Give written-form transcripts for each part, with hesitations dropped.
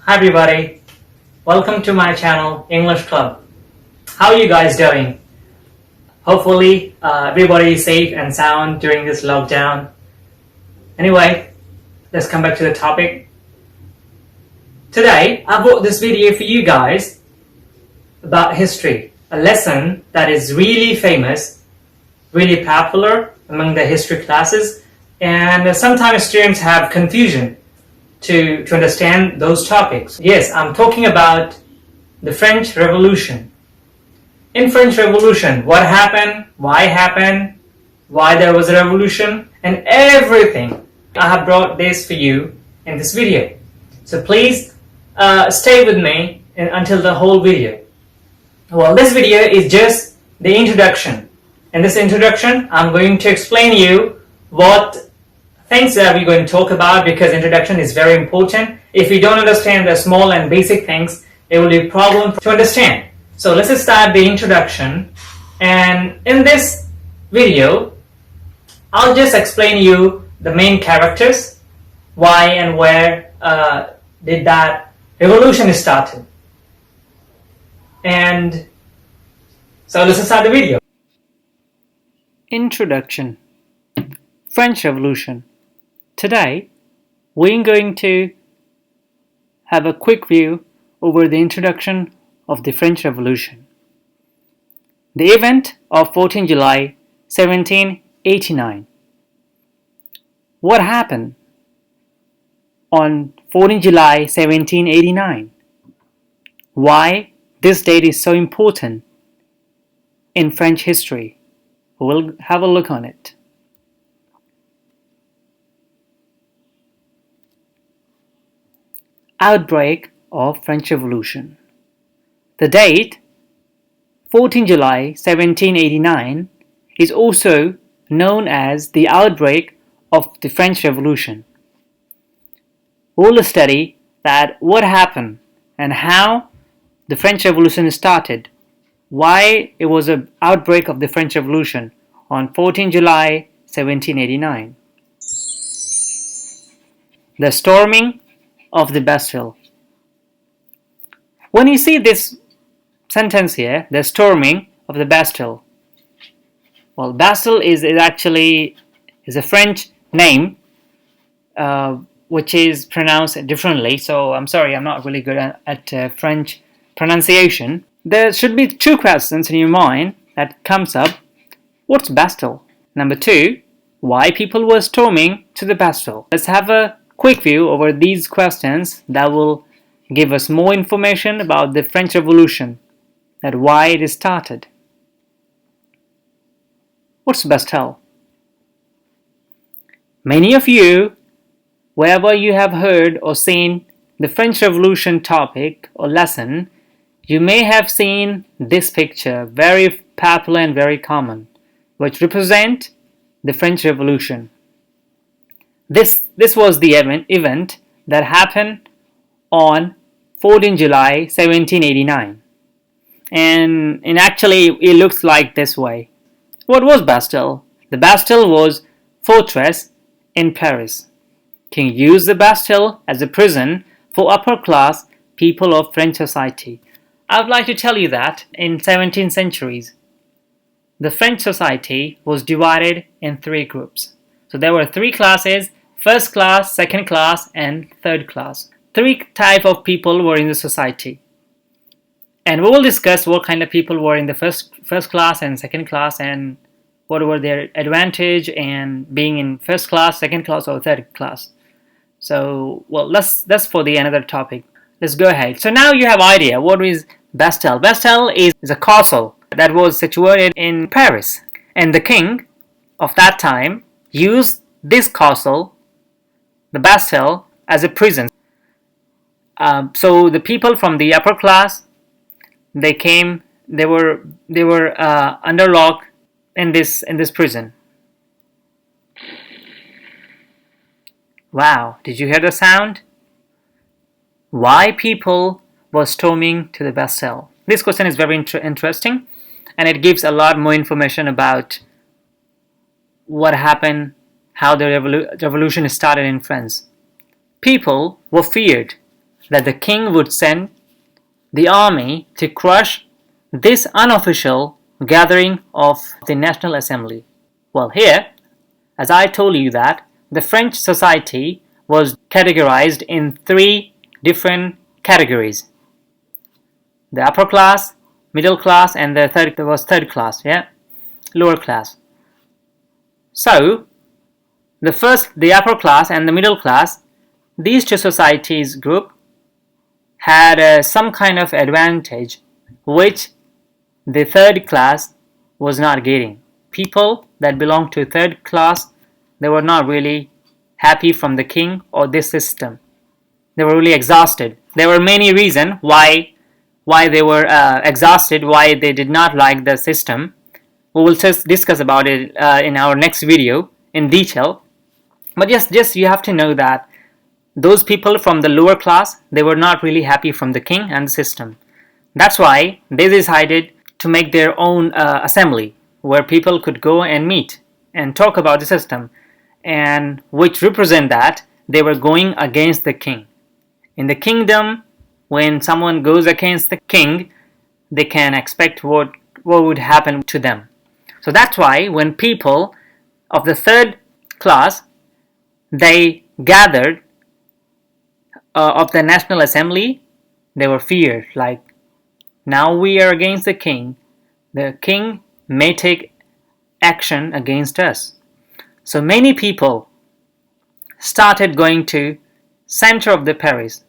Hi everybody, welcome to my channel English Club. How are you guys doing? Hopefully everybody is safe and sound during this lockdown. Anyway, let's come back to the topic. Today I brought this video for you guys about history, a lesson that is really famous, really popular among the history classes, and sometimes students have confusion to understand those topics. Yes, I'm talking about the French Revolution. In French Revolution, what happened, why there was a revolution, and everything. I have brought this for you in this video. So please stay with me until the whole video. Well, this video is just the introduction. In this introduction, I'm going to explain you what things that we're going to talk about, because introduction is very important. If you don't understand the small and basic things, it will be a problem to understand. So let's start the introduction, and in this video I'll just explain you the main characters, why and where did that revolution started. And so let's start the video. Introduction. French Revolution. Today, we're going to have a quick view over the introduction of the French Revolution. The event of 14 July 1789. What happened on 14 July 1789? Why this date is so important in French history? We'll have a look on it. Outbreak of French Revolution. The date 14 July 1789 is also known as the outbreak of the French Revolution. We'll study that what happened and how the French Revolution started, why it was an outbreak of the French Revolution on 14 July 1789. The storming of the Bastille. When you see this sentence here, the storming of the Bastille. Well, Bastille is actually a French name which is pronounced differently. So I'm sorry, I'm not really good at French pronunciation. There should be two questions in your mind that comes up. What's Bastille? Number two, why people were storming to the Bastille? Let's have a quick view over these questions that will give us more information about the French Revolution, that why it started. What's Bastille? Many of you, wherever you have heard or seen the French Revolution topic or lesson, you may have seen this picture, very popular and very common, which represent the French Revolution. This was the event that happened on 14 July 1789. And actually it looks like this way. What was Bastille? The Bastille was fortress in Paris. King used the Bastille as a prison for upper class people of French society. I would like to tell you that in 17th centuries, the French society was divided in three groups. So there were three classes: first class, second class, and third class. Three types of people were in the society. And we will discuss what kind of people were in the first class and second class, and what were their advantage and being in first class, second class, or third class. So, well, that's for the another topic. Let's go ahead. So now you have idea what is Bastille. Bastille is a castle that was situated in Paris, and the king of that time used this castle, the Bastille, as a prison. So the people from the upper class, they were under lock in this prison. Wow, did you hear the sound? Why people were storming to the Bastille? This question is very interesting, and it gives a lot more information about what happened, how the revolution started in France. People were feared that the king would send the army to crush this unofficial gathering of the National Assembly. Well, here, as I told you that the French society was categorized in three different categories: the upper class, middle class, and the third class, lower class. So the upper class and the middle class, these two societies group had some kind of advantage which the third class was not getting. People that belonged to third class, they were not really happy from the king or this system. They were really exhausted. There were many reasons why they were exhausted, why they did not like the system. We will just discuss about it in our next video in detail. But just you have to know that those people from the lower class, they were not really happy from the king and the system. That's why they decided to make their own assembly where people could go and meet and talk about the system, and which represent that they were going against the king. In the kingdom, when someone goes against the king, they can expect what would happen to them. So that's why when people of the third class, they gathered of the National Assembly, they were feared, like, now we are against the king may take action against us. So many people started going to center of the Paris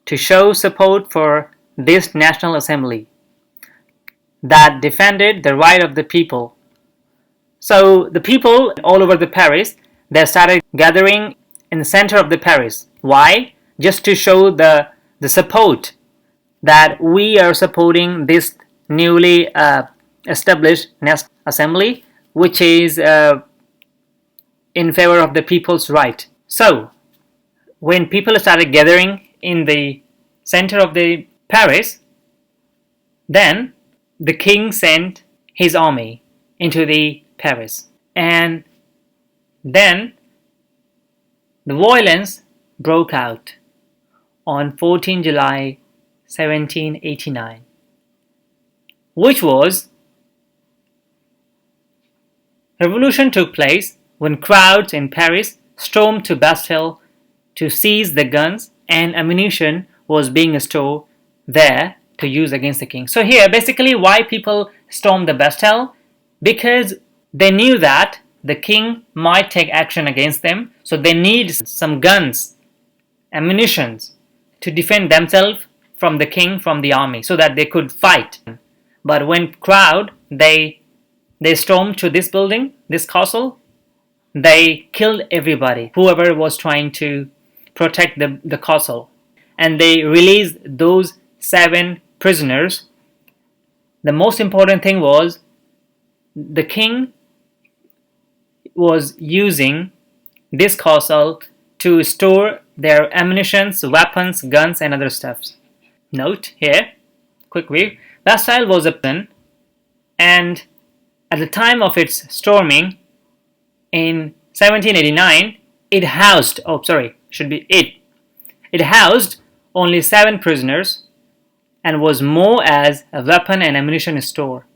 to show support for this National Assembly that defended the right of the people. So the people all over the Paris, they started gathering in the center of the Paris. Why? Just to show the support that we are supporting this newly established National Assembly, which is in favor of the people's right. So when people started gathering in the center of the Paris, then the king sent his army into the Paris, and then the violence broke out on 14 July 1789, which was revolution took place when crowds in Paris stormed to Bastille to seize the guns and ammunition was being stored there to use against the king. So here, basically, why people stormed the Bastille? Because they knew that the king might take action against them, so they need some guns, ammunitions to defend themselves from the king, from the army, so that they could fight. But when crowd, they stormed to this building, this castle, they killed everybody, whoever was trying to protect the castle. And they released those 7 prisoners. The most important thing was the king was using this castle to store their ammunitions, weapons, guns, and other stuffs. Note here, quick view, Bastille was open, and at the time of its storming in 1789, it housed only 7 prisoners and was more as a weapon and ammunition store.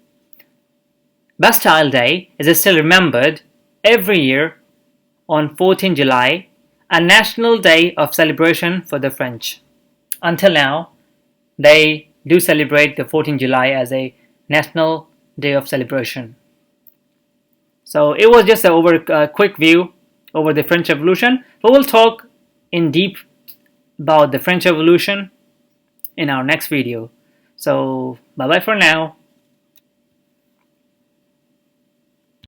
Bastille Day is still remembered every year on 14 July, a national day of celebration for the French. Until now, they do celebrate the 14th July as a national day of celebration. So it was just a quick view over the French Revolution. We will talk in deep about the French Revolution in our next video. So bye bye for now.